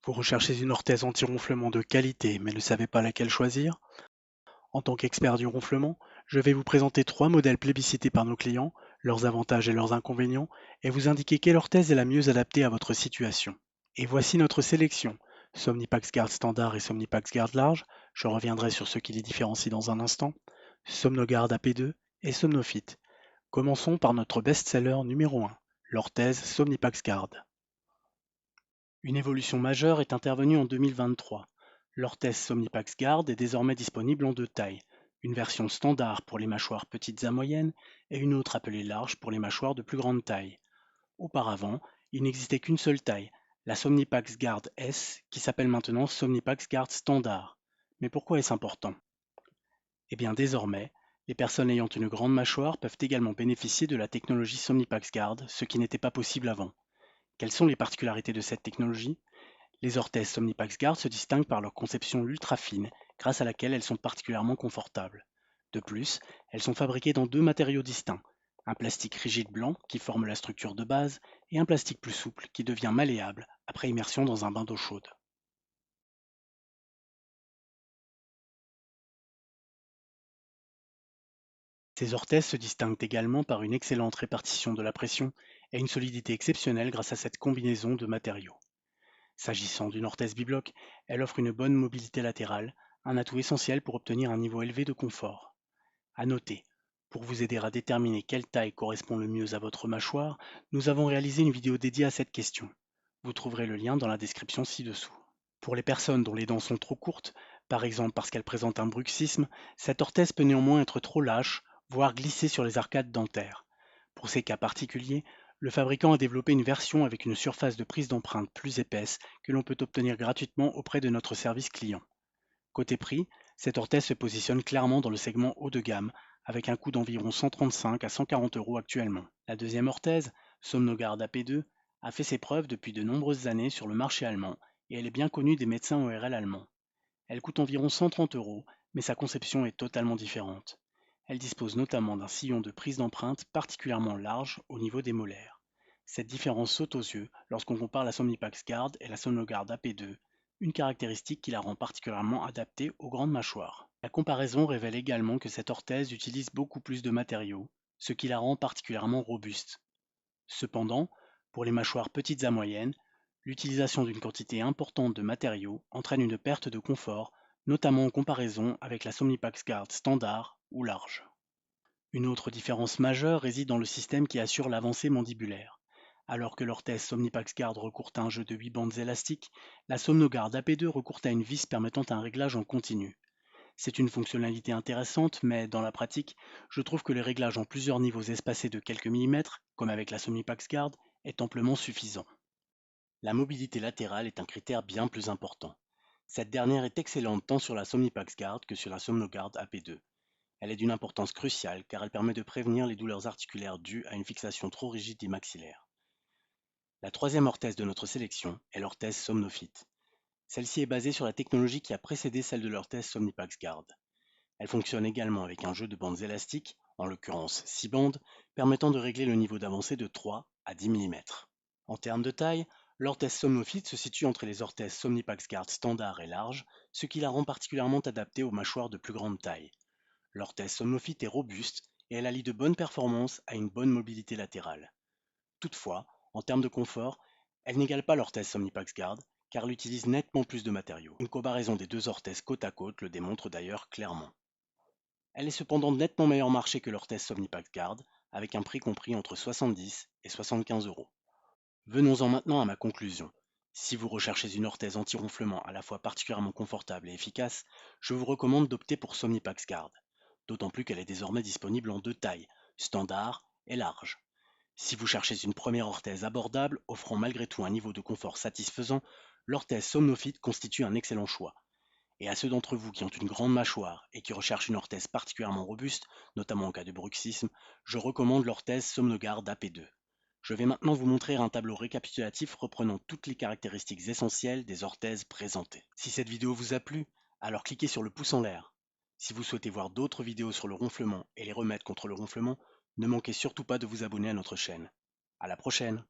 Vous recherchez une orthèse anti-ronflement de qualité, mais ne savez pas laquelle choisir? En tant qu'expert du ronflement, je vais vous présenter trois modèles plébiscités par nos clients, leurs avantages et leurs inconvénients, et vous indiquer quelle orthèse est la mieux adaptée à votre situation. Et voici notre sélection. Somnipax Guard standard et Somnipax Guard large, je reviendrai sur ce qui les différencie dans un instant. Somnoguard AP2 et Somnofit. Commençons par notre best-seller numéro 1, l'orthèse Somnipax Guard. Une évolution majeure est intervenue en 2023. L'orthèse Somnipax Guard est désormais disponible en deux tailles, une version standard pour les mâchoires petites à moyennes et une autre appelée large pour les mâchoires de plus grande taille. Auparavant, il n'existait qu'une seule taille, la Somnipax Guard S, qui s'appelle maintenant Somnipax Guard Standard. Mais pourquoi est-ce important? Eh bien désormais, les personnes ayant une grande mâchoire peuvent également bénéficier de la technologie Somnipax Guard, ce qui n'était pas possible avant. Quelles sont les particularités de cette technologie? Les orthèses Somnipax Guard se distinguent par leur conception ultra fine, grâce à laquelle elles sont particulièrement confortables. De plus, elles sont fabriquées dans deux matériaux distincts, un plastique rigide blanc qui forme la structure de base et un plastique plus souple qui devient malléable après immersion dans un bain d'eau chaude. Ces orthèses se distinguent également par une excellente répartition de la pression et une solidité exceptionnelle grâce à cette combinaison de matériaux. S'agissant d'une orthèse bibloc, elle offre une bonne mobilité latérale, un atout essentiel pour obtenir un niveau élevé de confort. À noter, pour vous aider à déterminer quelle taille correspond le mieux à votre mâchoire, nous avons réalisé une vidéo dédiée à cette question. Vous trouverez le lien dans la description ci-dessous. Pour les personnes dont les dents sont trop courtes, par exemple parce qu'elles présentent un bruxisme, cette orthèse peut néanmoins être trop lâche, voire glisser sur les arcades dentaires. Pour ces cas particuliers, le fabricant a développé une version avec une surface de prise d'empreinte plus épaisse que l'on peut obtenir gratuitement auprès de notre service client. Côté prix, cette orthèse se positionne clairement dans le segment haut de gamme, avec un coût d'environ 135 à 140 euros actuellement. La deuxième orthèse, Somnogard AP2, a fait ses preuves depuis de nombreuses années sur le marché allemand et elle est bien connue des médecins ORL allemands. Elle coûte environ 130 euros, mais sa conception est totalement différente. Elle dispose notamment d'un sillon de prise d'empreinte particulièrement large au niveau des molaires. Cette différence saute aux yeux lorsqu'on compare la Somnipax Guard et la Somnogard AP2, une caractéristique qui la rend particulièrement adaptée aux grandes mâchoires. La comparaison révèle également que cette orthèse utilise beaucoup plus de matériaux, ce qui la rend particulièrement robuste. Cependant, pour les mâchoires petites à moyennes, l'utilisation d'une quantité importante de matériaux entraîne une perte de confort, notamment en comparaison avec la Somnipax Guard standard ou large. Une autre différence majeure réside dans le système qui assure l'avancée mandibulaire. Alors que l'orthèse Somnipax Guard recourt à un jeu de 8 bandes élastiques, la Somnoguard AP2 recourt à une vis permettant un réglage en continu. C'est une fonctionnalité intéressante, mais dans la pratique, je trouve que les réglages en plusieurs niveaux espacés de quelques millimètres, comme avec la Somnipax Guard, est amplement suffisant. La mobilité latérale est un critère bien plus important. Cette dernière est excellente tant sur la Somnipax Guard que sur la Somnoguard AP2. Elle est d'une importance cruciale car elle permet de prévenir les douleurs articulaires dues à une fixation trop rigide des maxillaires. La troisième orthèse de notre sélection est l'orthèse Somnofit. Celle-ci est basée sur la technologie qui a précédé celle de l'orthèse Somnipax Guard. Elle fonctionne également avec un jeu de bandes élastiques, en l'occurrence 6 bandes, permettant de régler le niveau d'avancée de 3 à 10 mm. En termes de taille, l'orthèse Somnofit se situe entre les orthèses Somnipax Guard standard et large, ce qui la rend particulièrement adaptée aux mâchoires de plus grande taille. L'orthèse Somnofit est robuste et elle allie de bonnes performances à une bonne mobilité latérale. Toutefois, en termes de confort, elle n'égale pas l'orthèse Somnipax Guard car elle utilise nettement plus de matériaux. Une comparaison des deux orthèses côte à côte le démontre d'ailleurs clairement. Elle est cependant nettement meilleure marché que l'orthèse Somnipax Guard, avec un prix compris entre 70 et 75 euros. Venons-en maintenant à ma conclusion. Si vous recherchez une orthèse anti-ronflement à la fois particulièrement confortable et efficace, je vous recommande d'opter pour Somnipax Guard, d'autant plus qu'elle est désormais disponible en deux tailles, standard et large. Si vous cherchez une première orthèse abordable, offrant malgré tout un niveau de confort satisfaisant, l'orthèse Somnofit constitue un excellent choix. Et à ceux d'entre vous qui ont une grande mâchoire et qui recherchent une orthèse particulièrement robuste, notamment en cas de bruxisme, je recommande l'orthèse Somnoguard AP2. Je vais maintenant vous montrer un tableau récapitulatif reprenant toutes les caractéristiques essentielles des orthèses présentées. Si cette vidéo vous a plu, alors cliquez sur le pouce en l'air. Si vous souhaitez voir d'autres vidéos sur le ronflement et les remèdes contre le ronflement, ne manquez surtout pas de vous abonner à notre chaîne. À la prochaine!